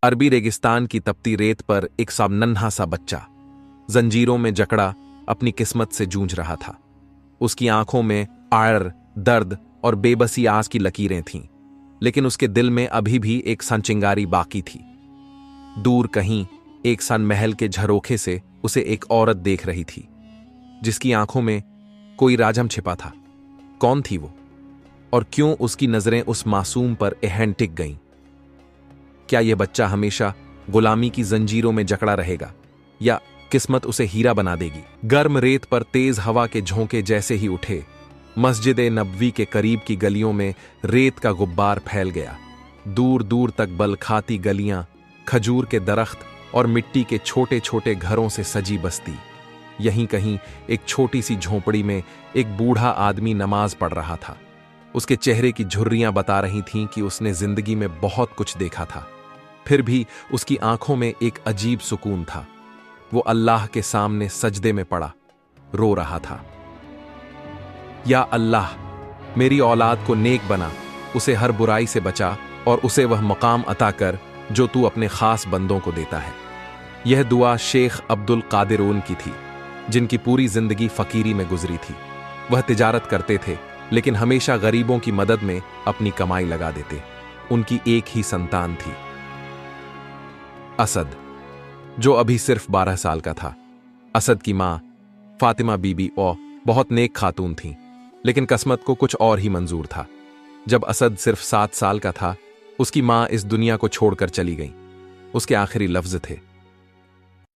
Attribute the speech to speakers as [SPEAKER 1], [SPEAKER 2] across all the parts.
[SPEAKER 1] अरबी रेगिस्तान की तपती रेत पर एक सा नन्हा सा बच्चा जंजीरों में जकड़ा अपनी किस्मत से जूझ रहा था। उसकी आंखों में आड़, दर्द और बेबसी आस की लकीरें थीं, लेकिन उसके दिल में अभी भी एक सन चिंगारी बाकी थी। दूर कहीं एक सन महल के झरोखे से उसे एक औरत देख रही थी, जिसकी आंखों में कोई राजम छिपा था। कौन थी वो, और क्यों उसकी नजरें उस मासूम पर एहन टिक गईं? क्या यह बच्चा हमेशा गुलामी की जंजीरों में जकड़ा रहेगा, या किस्मत उसे हीरा बना देगी? गर्म रेत पर तेज हवा के झोंके जैसे ही उठे, मस्जिद नबवी के करीब की गलियों में रेत का गुब्बार फैल गया। दूर दूर तक बल खाती गलियां, खजूर के दरख्त और मिट्टी के छोटे छोटे घरों से सजी बस्ती। यहीं कहीं एक छोटी सी झोंपड़ी में एक बूढ़ा आदमी नमाज पढ़ रहा था। उसके चेहरे की झुर्रियां बता रही थीं कि उसने जिंदगी में बहुत कुछ देखा था, फिर भी उसकी आंखों में एक अजीब सुकून था। वो अल्लाह के सामने सजदे में पड़ा रो रहा था। या अल्लाह, मेरी औलाद को नेक बना, उसे हर बुराई से बचा और उसे वह मकाम अता कर जो तू अपने खास बंदों को देता है। यह दुआ शेख अब्दुल कादिर की थी, जिनकी पूरी जिंदगी फकीरी में गुजरी थी। वह तिजारत करते थे, लेकिन हमेशा गरीबों की मदद में अपनी कमाई लगा देते। उनकी एक ही संतान थी, असद, जो अभी सिर्फ 12 साल का था। असद की मां फातिमा बीबी और बहुत नेक खातून थीं, लेकिन किस्मत को कुछ और ही मंजूर था। जब असद सिर्फ 7 साल का था, उसकी मां इस दुनिया को छोड़कर चली गई। उसके आखिरी लफ्ज थे,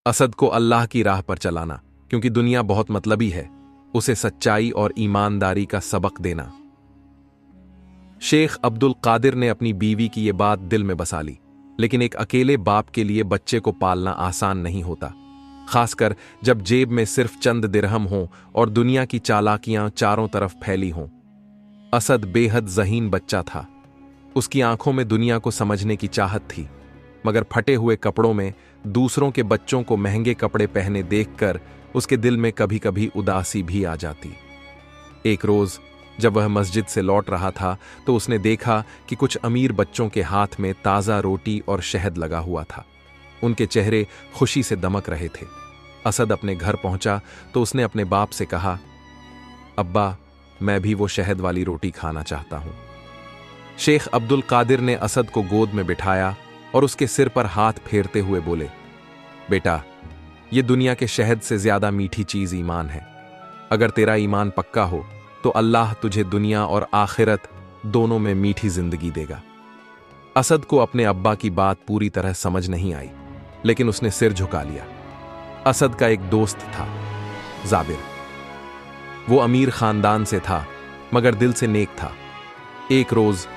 [SPEAKER 1] असद को अल्लाह की राह पर चलाना, क्योंकि दुनिया बहुत मतलबी है, उसे सच्चाई और ईमानदारी का सबक देना। शेख अब्दुल कादिर ने अपनी बीवी की यह बात दिल में बसा ली, लेकिन एक अकेले बाप के लिए बच्चे को पालना आसान नहीं होता, खासकर जब जेब में सिर्फ चंद दिरहम हों और दुनिया की चालाकियां चारों तरफ फैली हों। असद बेहद ज़हीन बच्चा था। उसकी आंखों में दुनिया को समझने की चाहत थी, मगर फटे हुए कपड़ों में दूसरों के बच्चों को महंगे कपड़े पहने देखकर उसके दिल में कभी कभी उदासी भी आ जाती। एक रोज जब वह मस्जिद से लौट रहा था, तो उसने देखा कि कुछ अमीर बच्चों के हाथ में ताज़ा रोटी और शहद लगा हुआ था। उनके चेहरे खुशी से दमक रहे थे। असद अपने घर पहुंचा तो उसने अपने बाप से कहा, अब्बा, मैं भी वो शहद वाली रोटी खाना चाहता हूं। शेख अब्दुल कादिर ने असद को गोद में बिठाया और उसके सिर पर हाथ फेरते हुए बोले, बेटा, ये दुनिया के शहद से ज्यादा मीठी चीज ईमान है। अगर तेरा ईमान पक्का हो तो अल्लाह तुझे दुनिया और आखिरत दोनों में मीठी जिंदगी देगा। असद को अपने अब्बा की बात पूरी तरह समझ नहीं आई, लेकिन उसने सिर झुका लिया। असद का एक दोस्त था, जाबिर। वो अमीर खानदान से था, मगर दिल से नेक था। एक रोज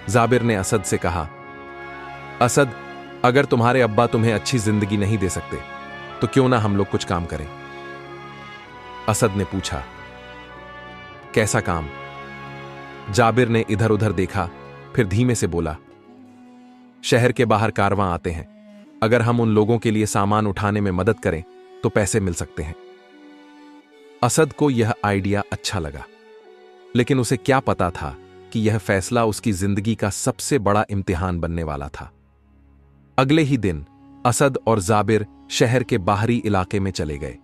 [SPEAKER 1] जाबिर ने असद से कहा, असद, अगर तुम्हारे अब्बा तुम्हें अच्छी जिंदगी नहीं दे सकते तो क्यों ना हम लोग कुछ काम करें? असद ने पूछा, कैसा काम? जाबिर ने इधर उधर देखा, फिर धीमे से बोला, शहर के बाहर कारवां आते हैं, अगर हम उन लोगों के लिए सामान उठाने में मदद करें तो पैसे मिल सकते हैं। असद को यह आइडिया अच्छा लगा, लेकिन उसे क्या पता था कि यह फैसला उसकी जिंदगी का सबसे बड़ा इम्तिहान बनने वाला था। अगले ही दिन असद और जाबिर शहर के बाहरी इलाके में चले गए।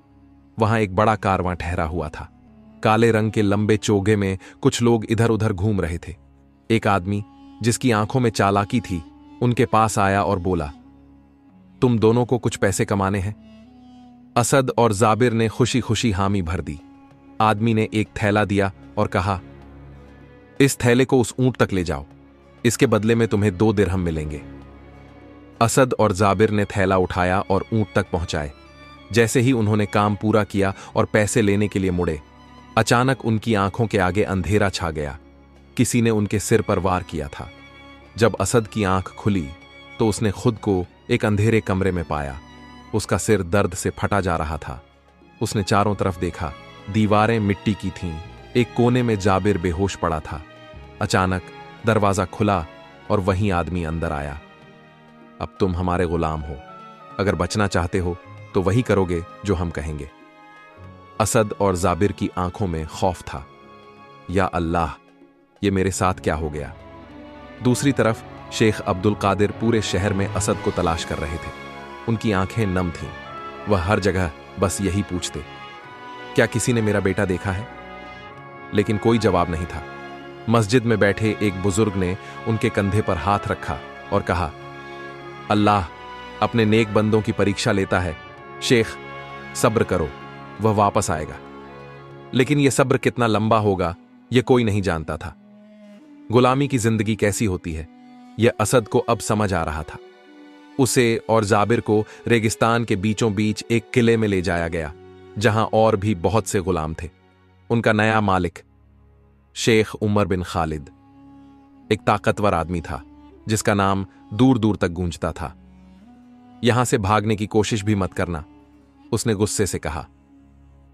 [SPEAKER 1] वहां एक बड़ा कारवां ठहरा हुआ था। काले रंग के लंबे चोगे में कुछ लोग इधर उधर घूम रहे थे। एक आदमी, जिसकी आंखों में चालाकी थी, उनके पास आया और बोला, तुम दोनों को कुछ पैसे कमाने हैं? असद और जाबिर ने खुशी खुशी हामी भर दी। आदमी ने एक थैला दिया और कहा, इस थैले को उस ऊंट तक ले जाओ, इसके बदले में तुम्हें 2 दिरहम मिलेंगे। असद और जाबिर ने थैला उठाया और ऊंट तक पहुंचाए। जैसे ही उन्होंने काम पूरा किया और पैसे लेने के लिए मुड़े, अचानक उनकी आंखों के आगे अंधेरा छा गया। किसी ने उनके सिर पर वार किया था। जब असद की आंख खुली तो उसने खुद को एक अंधेरे कमरे में पाया। उसका सिर दर्द से फटा जा रहा था। उसने चारों तरफ देखा। दीवारें मिट्टी की थीं। एक कोने में जाबिर बेहोश पड़ा था। अचानक दरवाजा खुला और वहीं आदमी अंदर आया। अब तुम हमारे गुलाम हो। अगर बचना चाहते हो तो वही करोगे जो हम कहेंगे। असद और जाबिर की आंखों में खौफ था। या अल्लाह, ये मेरे साथ क्या हो गया? दूसरी तरफ शेख अब्दुल कादिर पूरे शहर में असद को तलाश कर रहे थे। उनकी आंखें नम थीं। वह हर जगह बस यही पूछते, क्या किसी ने मेरा बेटा देखा है? लेकिन कोई जवाब नहीं था। मस्जिद में बैठे एक बुजुर्ग ने उनके कंधे पर हाथ रखा और कहा, अल्लाह अपने नेक बंदों की परीक्षा लेता है। शेख, सब्र करो, वह वापस आएगा। लेकिन यह सब्र कितना लंबा होगा, यह कोई नहीं जानता था। गुलामी की जिंदगी कैसी होती है, यह असद को अब समझ आ रहा था। उसे और जाबिर को रेगिस्तान के बीचों बीच एक किले में ले जाया गया, जहां और भी बहुत से गुलाम थे। उनका नया मालिक शेख उमर बिन खालिद एक ताकतवर आदमी था, जिसका नाम दूर दूर तक गूंजता था। यहां से भागने की कोशिश भी मत करना, उसने गुस्से से कहा।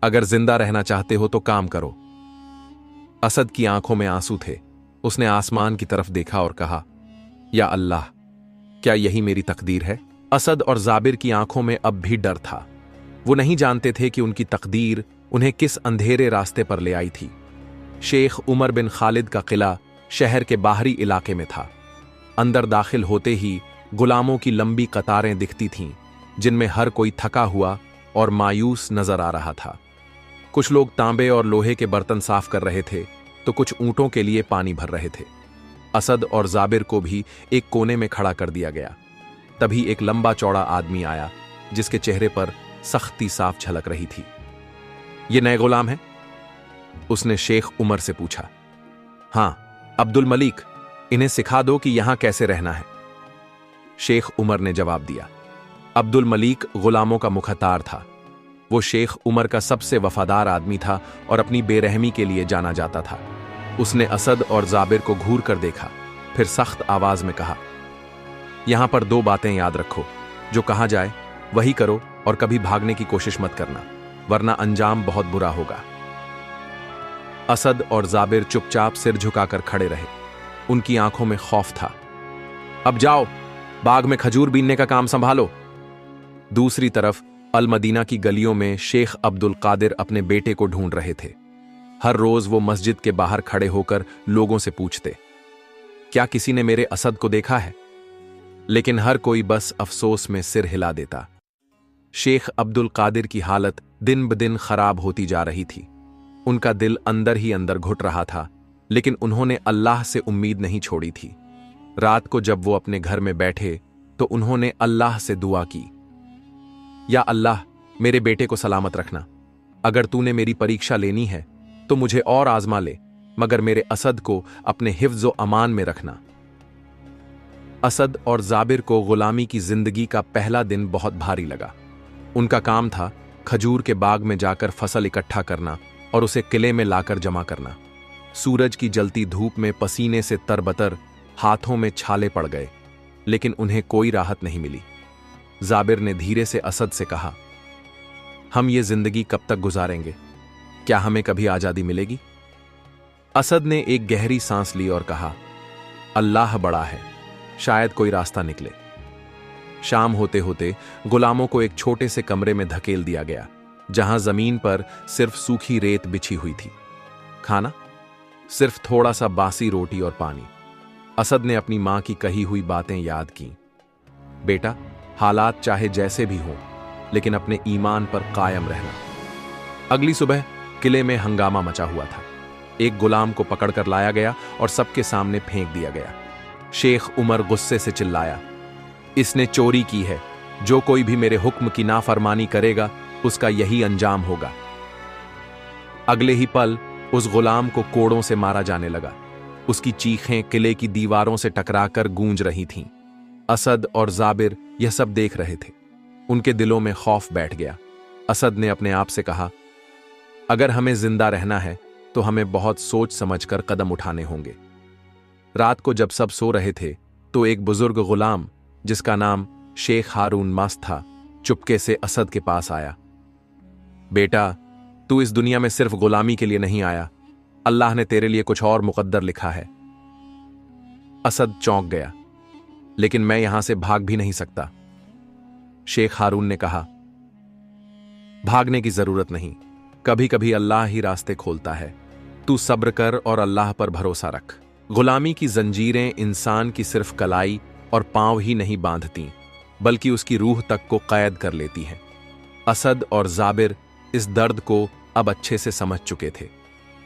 [SPEAKER 1] अगर जिंदा रहना चाहते हो तो काम करो। असद की आंखों में आंसू थे। उसने आसमान की तरफ देखा और कहा, या अल्लाह, क्या यही मेरी तकदीर है? असद और जाबिर की आंखों में अब भी डर था। वो नहीं जानते थे कि उनकी तकदीर उन्हें किस अंधेरे रास्ते पर ले आई थी। शेख उमर बिन खालिद का किला शहर के बाहरी इलाके में था। अंदर दाखिल होते ही गुलामों की लंबी कतारें दिखती थीं, जिनमें हर कोई थका हुआ और मायूस नजर आ रहा था। कुछ लोग तांबे और लोहे के बर्तन साफ कर रहे थे, तो कुछ ऊंटों के लिए पानी भर रहे थे। असद और जाबिर को भी एक कोने में खड़ा कर दिया गया। तभी एक लंबा चौड़ा आदमी आया, जिसके चेहरे पर सख्ती साफ झलक रही थी। ये नए गुलाम हैं? उसने शेख उमर से पूछा। हां, अब्दुल मलिक, इन्हें सिखा दो कि यहां कैसे रहना है। शेख उमर ने जवाब दिया। अब्दुल मलिक गुलामों का मुखतार था। वो शेख उमर का सबसे वफादार आदमी था और अपनी बेरहमी के लिए जाना जाता था। उसने असद और जाबिर को घूर कर देखा, फिर सख्त आवाज में कहा, यहां पर 2 बातें याद रखो। जो कहा जाए वही करो और कभी भागने की कोशिश मत करना, वरना अंजाम बहुत बुरा होगा। असद और जाबिर चुपचाप सिर झुकाकर खड़े रहे। उनकी आंखों में खौफ था। अब जाओ, बाग में खजूर बीनने का काम संभालो। दूसरी तरफ अल मदीना की गलियों में शेख अब्दुल कादिर अपने बेटे को ढूंढ रहे थे। हर रोज वो मस्जिद के बाहर खड़े होकर लोगों से पूछते, क्या किसी ने मेरे असद को देखा है? लेकिन हर कोई बस अफसोस में सिर हिला देता। शेख अब्दुल कादिर की हालत दिन ब दिन खराब होती जा रही थी। उनका दिल अंदर ही अंदर घुट रहा था, लेकिन उन्होंने अल्लाह से उम्मीद नहीं छोड़ी थी। रात को जब वो अपने घर में बैठे तो उन्होंने अल्लाह से दुआ की, या अल्लाह, मेरे बेटे को सलामत रखना। अगर तूने मेरी परीक्षा लेनी है तो मुझे और आजमा ले, मगर मेरे असद को अपने हिफ्ज़ व अमान में रखना। असद और जाबिर को गुलामी की जिंदगी का पहला दिन बहुत भारी लगा। उनका काम था खजूर के बाग में जाकर फसल इकट्ठा करना और उसे किले में लाकर जमा करना। सूरज की जलती धूप में पसीने से तरबतर हाथों में छाले पड़ गए, लेकिन उन्हें कोई राहत नहीं मिली। जाबिर ने धीरे से असद से कहा, हम ये जिंदगी कब तक गुजारेंगे? क्या हमें कभी आजादी मिलेगी? असद ने एक गहरी सांस ली और कहा, अल्लाह बड़ा है, शायद कोई रास्ता निकले। शाम होते होते गुलामों को एक छोटे से कमरे में धकेल दिया गया, जहां जमीन पर सिर्फ सूखी रेत बिछी हुई थी। खाना सिर्फ थोड़ा सा बासी रोटी और पानी। असद ने अपनी मां की कही हुई बातें याद की। बेटा, हालात चाहे जैसे भी हों, लेकिन अपने ईमान पर कायम रहना। अगली सुबह किले में हंगामा मचा हुआ था। एक गुलाम को पकड़कर लाया गया और सबके सामने फेंक दिया गया। शेख उमर गुस्से से चिल्लाया, इसने चोरी की है। जो कोई भी मेरे हुक्म की नाफरमानी करेगा, उसका यही अंजाम होगा। अगले ही पल उस गुलाम को कोड़ों से मारा जाने लगा। उसकी चीखें किले की दीवारों से टकराकर गूंज रही थीं। असद और जाबिर यह सब देख रहे थे। उनके दिलों में खौफ बैठ गया। असद ने अपने आप से कहा, अगर हमें जिंदा रहना है तो हमें बहुत सोच समझकर कदम उठाने होंगे। रात को जब सब सो रहे थे तो एक बुजुर्ग गुलाम, जिसका नाम शेख हारून मस्त था, चुपके से असद के पास आया। बेटा, तू इस दुनिया में सिर्फ गुलामी के लिए नहीं आया, अल्लाह ने तेरे लिए कुछ और मुकद्दर लिखा है। असद चौंक गया, लेकिन मैं यहां से भाग भी नहीं सकता। शेख हारून ने कहा, भागने की जरूरत नहीं, कभी कभी अल्लाह ही रास्ते खोलता है। तू सब्र कर और अल्लाह पर भरोसा रख, गुलामी की जंजीरें इंसान की सिर्फ कलाई और पांव ही नहीं बांधती, बल्कि उसकी रूह तक को कैद कर लेती हैं। असद और जाबिर इस दर्द को अब अच्छे से समझ चुके थे,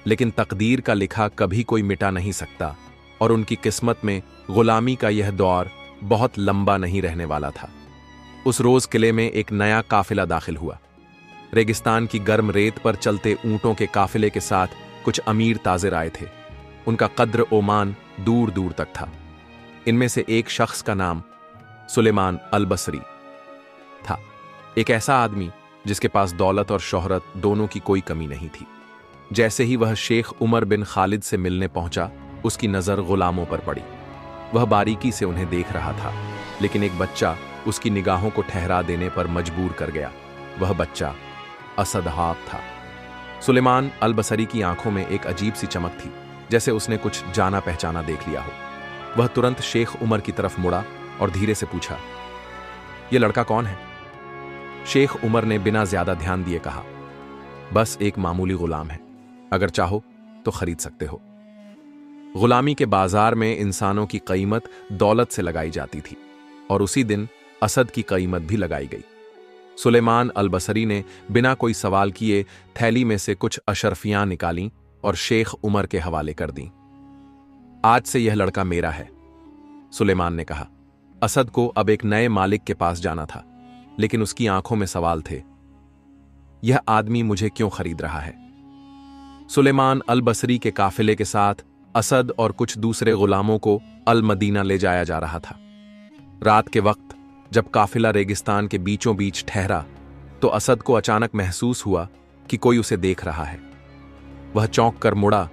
[SPEAKER 1] लेकिन तकदीर का लिखा कभी कोई मिटा नहीं सकता और उनकी किस्मत में गुलामी का यह दौर बहुत लंबा नहीं रहने वाला था। उस रोज किले में एक नया काफिला दाखिल हुआ। रेगिस्तान की गर्म रेत पर चलते ऊंटों के काफिले के साथ कुछ अमीर ताजिर आए थे। उनका कद्र ओमान दूर दूर तक था। इनमें से एक शख्स का नाम सुलेमान अल बसरी था, एक ऐसा आदमी जिसके पास दौलत और शोहरत दोनों की कोई कमी नहीं थी। जैसे ही वह शेख उमर बिन खालिद से मिलने पहुंचा, उसकी नजर गुलामों पर पड़ी। वह बारीकी से उन्हें देख रहा था, लेकिन एक बच्चा उसकी निगाहों को ठहरा देने पर मजबूर कर गया। वह बच्चा असदहाब था। सुलेमान अल बसरी की आंखों में एक अजीब सी चमक थी, जैसे उसने कुछ जाना पहचाना देख लिया हो। वह तुरंत शेख उमर की तरफ मुड़ा और धीरे से पूछा, यह लड़का कौन है? शेख उमर ने बिना ज्यादा ध्यान दिए कहा, बस एक मामूली गुलाम है, अगर चाहो तो खरीद सकते हो। गुलामी के बाजार में इंसानों की कीमत दौलत से लगाई जाती थी, और उसी दिन असद की कीमत भी लगाई गई। सुलेमान अल बसरी ने बिना कोई सवाल किए थैली में से कुछ अशरफियां निकालीं और शेख उमर के हवाले कर दीं। आज से यह लड़का मेरा है, सुलेमान ने कहा। असद को अब एक नए मालिक के पास जाना था, लेकिन उसकी आंखों में सवाल थे, यह आदमी मुझे क्यों खरीद रहा है? सुलेमान अल बसरी के काफिले के साथ असद और कुछ दूसरे गुलामों को अल मदीना ले जाया जा रहा था। रात के वक्त जब काफिला रेगिस्तान के बीचों बीच ठहरा, तो असद को अचानक महसूस हुआ कि कोई उसे देख रहा है। वह चौंक कर मुड़ा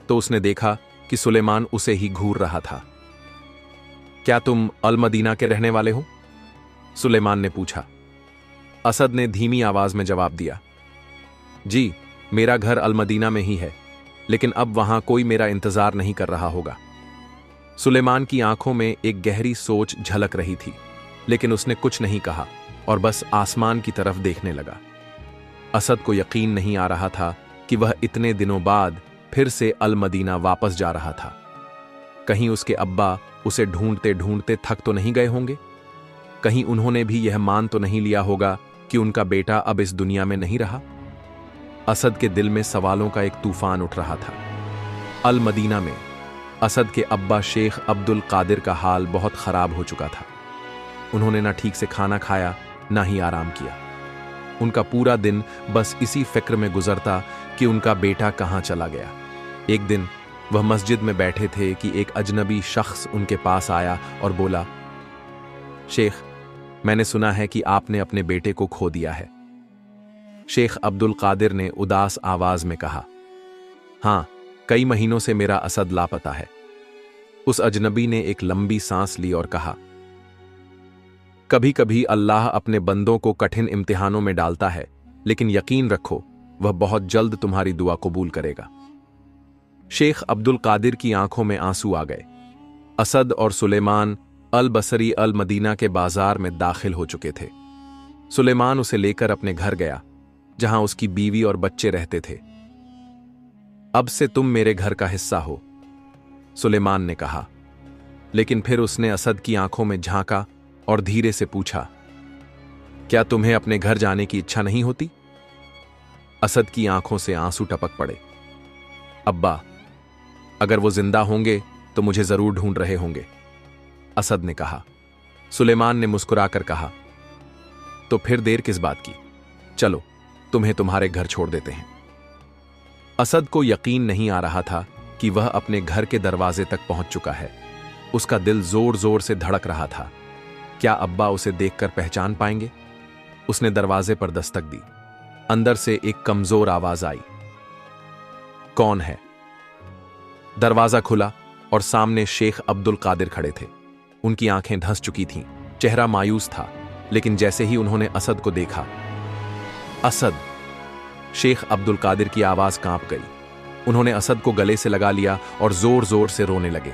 [SPEAKER 1] तो उसने देखा कि सुलेमान उसे ही घूर रहा था। क्या तुम अल मदीना के रहने वाले हो? सुलेमान ने पूछा। असद ने धीमी आवाज में जवाब दिया, जी, मेरा घर अल मदीना में ही है, लेकिन अब वहां कोई मेरा इंतजार नहीं कर रहा होगा। सुलेमान की आंखों में एक गहरी सोच झलक रही थी, लेकिन उसने कुछ नहीं कहा और बस आसमान की तरफ देखने लगा। असद को यकीन नहीं आ रहा था कि वह इतने दिनों बाद फिर से अल मदीना वापस जा रहा था। कहीं उसके अब्बा उसे ढूंढते ढूंढते थक तो नहीं गए होंगे? कहीं उन्होंने भी यह मान तो नहीं लिया होगा कि उनका बेटा अब इस दुनिया में नहीं रहा? असद के दिल में सवालों का एक तूफान उठ रहा था। अल मदीना में असद के अब्बा शेख अब्दुल कादिर का हाल बहुत खराब हो चुका था। उन्होंने ना ठीक से खाना खाया, ना ही आराम किया। उनका पूरा दिन बस इसी फिक्र में गुजरता कि उनका बेटा कहां चला गया। एक दिन वह मस्जिद में बैठे थे कि एक अजनबी शख्स उनके पास आया और बोला, शेख, मैंने सुना है कि आपने अपने बेटे को खो दिया है। शेख अब्दुल कादिर ने उदास आवाज में कहा, हां, कई महीनों से मेरा असद लापता है। उस अजनबी ने एक लंबी सांस ली और कहा, कभी कभी अल्लाह अपने बंदों को कठिन इम्तिहानों में डालता है, लेकिन यकीन रखो वह बहुत जल्द तुम्हारी दुआ कबूल करेगा। शेख अब्दुल कादिर की आंखों में आंसू आ गए। असद और सुलेमान अल बसरी अल मदीना के बाजार में दाखिल हो चुके थे। सुलेमान उसे लेकर अपने घर गया, जहां उसकी बीवी और बच्चे रहते थे। अब से तुम मेरे घर का हिस्सा हो, सुलेमान ने कहा। लेकिन फिर उसने असद की आंखों में झांका और धीरे से पूछा, क्या तुम्हें अपने घर जाने की इच्छा नहीं होती? असद की आंखों से आंसू टपक पड़े। अब्बा, अगर वो जिंदा होंगे तो मुझे जरूर ढूंढ रहे होंगे, असद ने कहा। सुलेमान ने मुस्कुराकर कहा, तो फिर देर किस बात की? चलो, तुम्हें तुम्हारे घर छोड़ देते हैं। असद को यकीन नहीं आ रहा था कि वह अपने घर के दरवाजे तक पहुंच चुका है। उसका दिल जोर जोर से धड़क रहा था। क्या अब्बा उसे देखकर पहचान पाएंगे? उसने दरवाजे पर दस्तक दी। अंदर से एक कमजोर आवाज आई, कौन है? दरवाजा खुला और सामने शेख अब्दुल कादिर खड़े थे। उनकी आंखें धंस चुकी थीं, चेहरा मायूस था, लेकिन जैसे ही उन्होंने असद को देखा, असद! शेख अब्दुल कादिर की आवाज कांप गई। उन्होंने असद को गले से लगा लिया और जोर जोर से रोने लगे।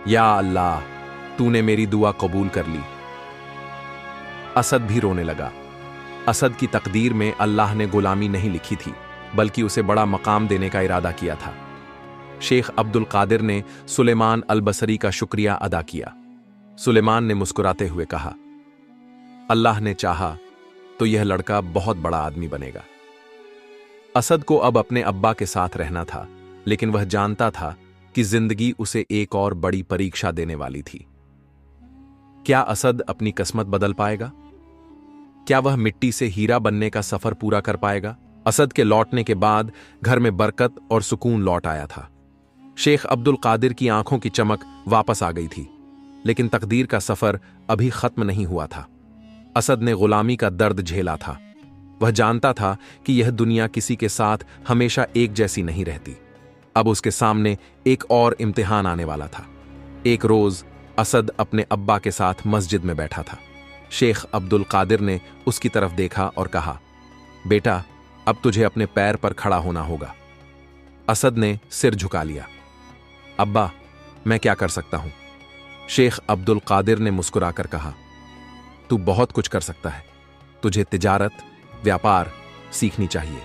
[SPEAKER 1] या अल्लाह, तूने मेरी दुआ कबूल कर ली। असद भी रोने लगा। असद की तकदीर में अल्लाह ने गुलामी नहीं लिखी थी, बल्कि उसे बड़ा मकाम देने का इरादा किया था। शेख अब्दुल कादिर ने सुलेमान अल बसरी का शुक्रिया अदा किया। सुलेमान ने मुस्कुराते हुए कहा, अल्लाह ने चाहा तो यह लड़का बहुत बड़ा आदमी बनेगा। असद को अब अपने अब्बा के साथ रहना था, लेकिन वह जानता था कि जिंदगी उसे एक और बड़ी परीक्षा देने वाली थी। क्या असद अपनी किस्मत बदल पाएगा? क्या वह मिट्टी से हीरा बनने का सफर पूरा कर पाएगा? असद के लौटने के बाद घर में बरकत और सुकून लौट आया था। शेख अब्दुल कादिर की आंखों की चमक वापस आ गई थी, लेकिन तकदीर का सफर अभी खत्म नहीं हुआ था। असद ने गुलामी का दर्द झेला था। वह जानता था कि यह दुनिया किसी के साथ हमेशा एक जैसी नहीं रहती। अब उसके सामने एक और इम्तिहान आने वाला था। एक रोज असद अपने अब्बा के साथ मस्जिद में बैठा था। शेख अब्दुल कादिर ने उसकी तरफ देखा और कहा, बेटा, अब तुझे अपने पैर पर खड़ा होना होगा। असद ने सिर झुका लिया। अब्बा, मैं क्या कर सकता हूं? शेख अब्दुल कादिर ने मुस्कुराकर कहा, तू बहुत कुछ कर सकता है। तुझे तिजारत, व्यापार सीखनी चाहिए।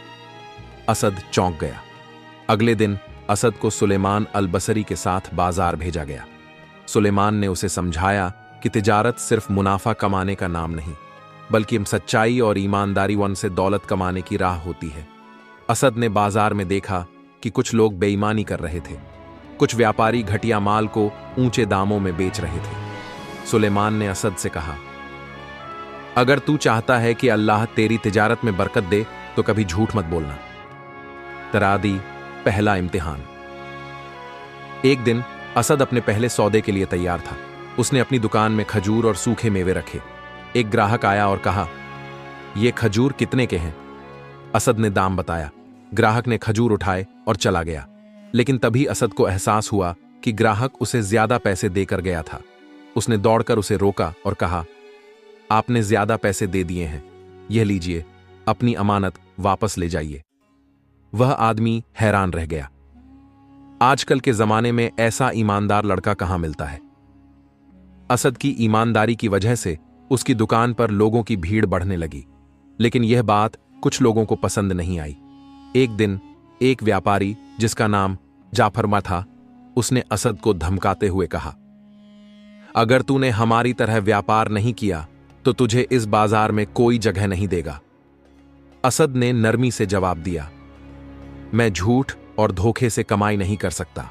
[SPEAKER 1] असद चौंक गया। अगले दिन असद को सुलेमान अल बसरी के साथ बाजार भेजा गया। सुलेमान ने उसे समझाया कि तिजारत सिर्फ मुनाफा कमाने का नाम नहीं, बल्कि सच्चाई और ईमानदारी से दौलत कमाने की राह होती है। असद ने बाजार में देखा कि कुछ लोग बेईमानी कर रहे थे। कुछ व्यापारी घटिया माल को ऊंचे दामों में बेच रहे थे। सुलेमान ने असद से कहा, अगर तू चाहता है कि अल्लाह तेरी तिजारत में बरकत दे तो कभी झूठ मत बोलना। तरादी, पहला इम्तिहान। एक दिन असद अपने पहले सौदे के लिए तैयार था। उसने अपनी दुकान में खजूर और सूखे मेवे रखे। एक ग्राहक आया और कहा, ये खजूर कितने के हैं? असद ने दाम बताया। ग्राहक ने खजूर उठाए और चला गया, लेकिन तभी असद को एहसास हुआ कि ग्राहक उसे ज्यादा पैसे देकर गया था। उसने दौड़कर उसे रोका और कहा, आपने ज्यादा पैसे दे दिए हैं, यह लीजिए, अपनी अमानत वापस ले जाइए। वह आदमी हैरान रह गया। आजकल के जमाने में ऐसा ईमानदार लड़का कहां मिलता है। असद की ईमानदारी की वजह से उसकी दुकान पर लोगों की भीड़ बढ़ने लगी, लेकिन यह बात कुछ लोगों को पसंद नहीं आई। एक दिन एक व्यापारी जिसका नाम जाफरमा था, उसने असद को धमकाते हुए कहा, अगर तूने हमारी तरह व्यापार नहीं किया तो तुझे इस बाजार में कोई जगह नहीं देगा। असद ने नरमी से जवाब दिया, मैं झूठ और धोखे से कमाई नहीं कर सकता।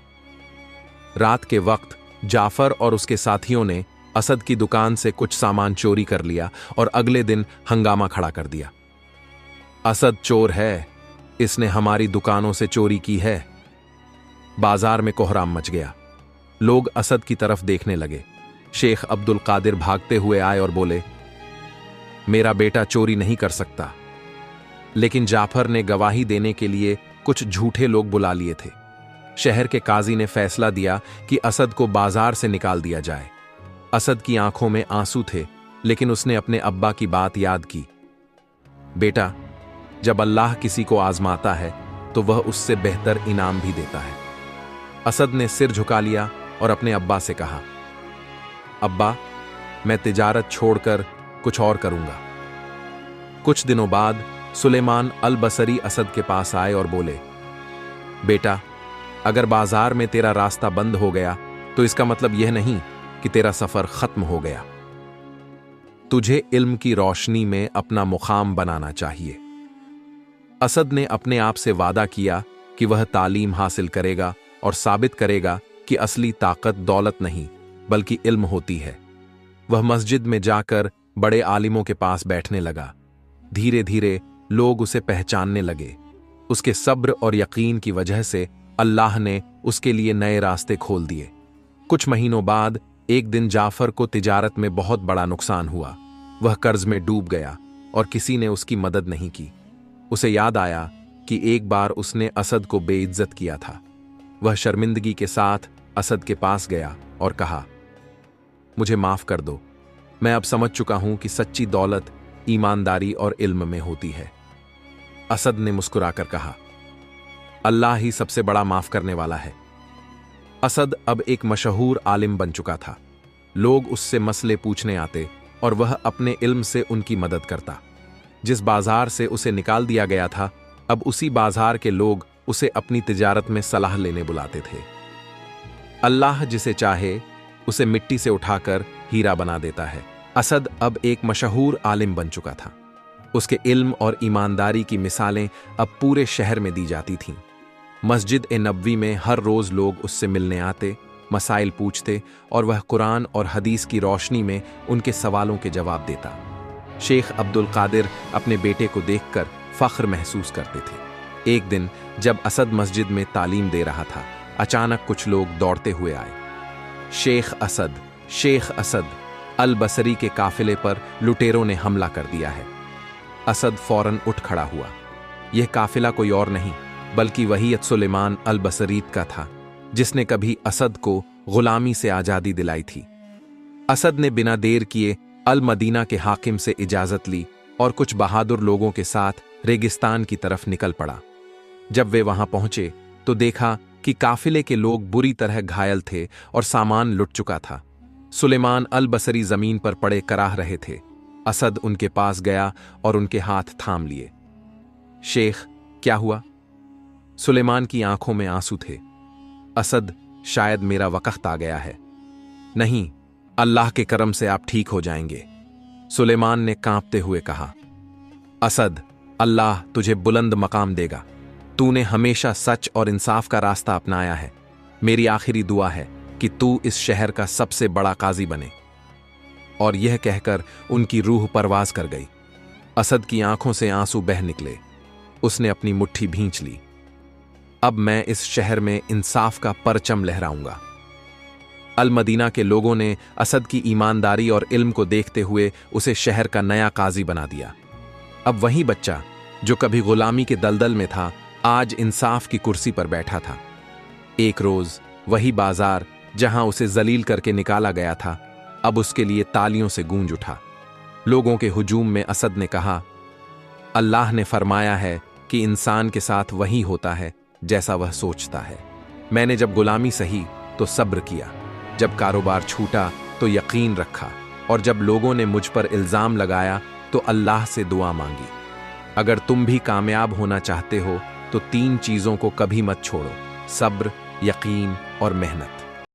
[SPEAKER 1] रात के वक्त जाफर और उसके साथियों ने असद की दुकान से कुछ सामान चोरी कर लिया और अगले दिन हंगामा खड़ा कर दिया। असद चोर है, इसने हमारी दुकानों से चोरी की है। बाजार में कोहराम मच गया। लोग असद की तरफ देखने लगे। शेख अब्दुल कादिर भागते हुए आए और बोले, मेरा बेटा चोरी नहीं कर सकता। लेकिन जाफर ने गवाही देने के लिए कुछ झूठे लोग बुला लिए थे। शहर के काजी ने फैसला दिया कि असद को बाजार से निकाल दिया जाए। असद की आंखों में आंसू थे, लेकिन उसने अपने अब्बा की बात याद की। बेटा, जब अल्लाह किसी को आजमाता है तो वह उससे बेहतर इनाम भी देता है। असद ने सिर झुका लिया और अपने अब्बा से कहा, अब्बा, मैं तिजारत छोड़कर कुछ और करूंगा। कुछ दिनों बाद सुलेमान अल बसरी असद के पास आए और बोले, बेटा, अगर बाजार में तेरा रास्ता बंद हो गया तो इसका मतलब यह नहीं कि तेरा सफर खत्म हो गया। तुझे इल्म की रोशनी में अपना मुकाम बनाना चाहिए। असद ने अपने आप से वादा किया कि वह तालीम हासिल करेगा और साबित करेगा कि असली ताकत दौलत नहीं बल्कि इल्म होती है। वह मस्जिद में जाकर बड़े आलिमों के पास बैठने लगा। धीरे धीरे लोग उसे पहचानने लगे। उसके सब्र और यकीन की वजह से अल्लाह ने उसके लिए नए रास्ते खोल दिए। कुछ महीनों बाद एक दिन जाफर को तिजारत में बहुत बड़ा नुकसान हुआ। वह कर्ज में डूब गया और किसी ने उसकी मदद नहीं की। उसे याद आया कि एक बार उसने असद को बेइज्जत किया था। वह शर्मिंदगी के साथ असद के पास गया और कहा, मुझे माफ कर दो, मैं अब समझ चुका हूं कि सच्ची दौलत ईमानदारी और इल्म में होती है। असद ने मुस्कुराकर कहा, अल्लाह ही सबसे बड़ा माफ करने वाला है। असद अब एक मशहूर आलिम बन चुका था। लोग उससे मसले पूछने आते और वह अपने इल्म से उनकी मदद करता। जिस बाजार से उसे निकाल दिया गया था, अब उसी बाजार के लोग उसे अपनी तिजारत में सलाह लेने बुलाते थे। अल्लाह जिसे चाहे उसे मिट्टी से उठाकर हीरा बना देता है। असद अब एक मशहूर आलिम बन चुका था। उसके इल्म और ईमानदारी की मिसालें अब पूरे शहर में दी जाती थीं। मस्जिद ए नबवी में हर रोज लोग उससे मिलने आते, मसाइल पूछते और वह कुरान और हदीस की रोशनी में उनके सवालों के जवाब देता। शेख अब्दुल कादिर अपने बेटे को देखकर फख्र महसूस करते थे। एक दिन जब असद मस्जिद में तालीम दे रहा था, अचानक कुछ लोग दौड़ते हुए आए। शेख असद, अल बसरी के काफिले पर लुटेरों ने हमला कर दिया है। असद फौरन उठ खड़ा हुआ। यह काफिला कोई और नहीं बल्कि वही सुलेमान अल बसरीत का था, जिसने कभी असद को गुलामी से आजादी दिलाई थी। असद ने बिना देर किए अल मदीना के हाकिम से इजाजत ली और कुछ बहादुर लोगों के साथ रेगिस्तान की तरफ निकल पड़ा। जब वे वहां पहुंचे तो देखा कि काफिले के लोग बुरी तरह घायल थे और सामान लुट चुका था। सुलेमान अल बसरी जमीन पर पड़े कराह रहे थे। असद उनके पास गया और उनके हाथ थाम लिए। शेख, क्या हुआ? सुलेमान की आंखों में आंसू थे। असद, शायद मेरा वक्त आ गया है। नहीं, अल्लाह के करम से आप ठीक हो जाएंगे, सुलेमान ने कांपते हुए कहा। असद, अल्लाह तुझे बुलंद मकाम देगा। तूने हमेशा सच और इंसाफ का रास्ता अपनाया है। मेरी आखिरी दुआ है कि तू इस शहर का सबसे बड़ा काजी बने। और यह कहकर उनकी रूह परवाज कर गई। असद की आंखों से आंसू बह निकले। उसने अपनी मुट्ठी भींच ली। अब मैं इस शहर में इंसाफ का परचम लहराऊंगा। अल मदीना के लोगों ने असद की ईमानदारी और इल्म को देखते हुए उसे शहर का नया काजी बना दिया। अब वही बच्चा जो कभी गुलामी के दलदल में था, आज इंसाफ की कुर्सी पर बैठा था। एक रोज वही बाजार जहां उसे जलील करके निकाला गया था, अब उसके लिए तालियों से गूंज उठा। लोगों के हुजूम में असद ने कहा, अल्लाह ने फरमाया है कि इंसान के साथ वही होता है जैसा वह सोचता है। मैंने जब गुलामी सही तो सब्र किया, जब कारोबार छूटा तो यकीन रखा, और जब लोगों ने मुझ पर इल्जाम लगाया तो अल्लाह से दुआ मांगी। अगर तुम भी कामयाब होना चाहते हो तो 3 चीजों को कभी मत छोड़ो: सब्र, यकीन और मेहनत।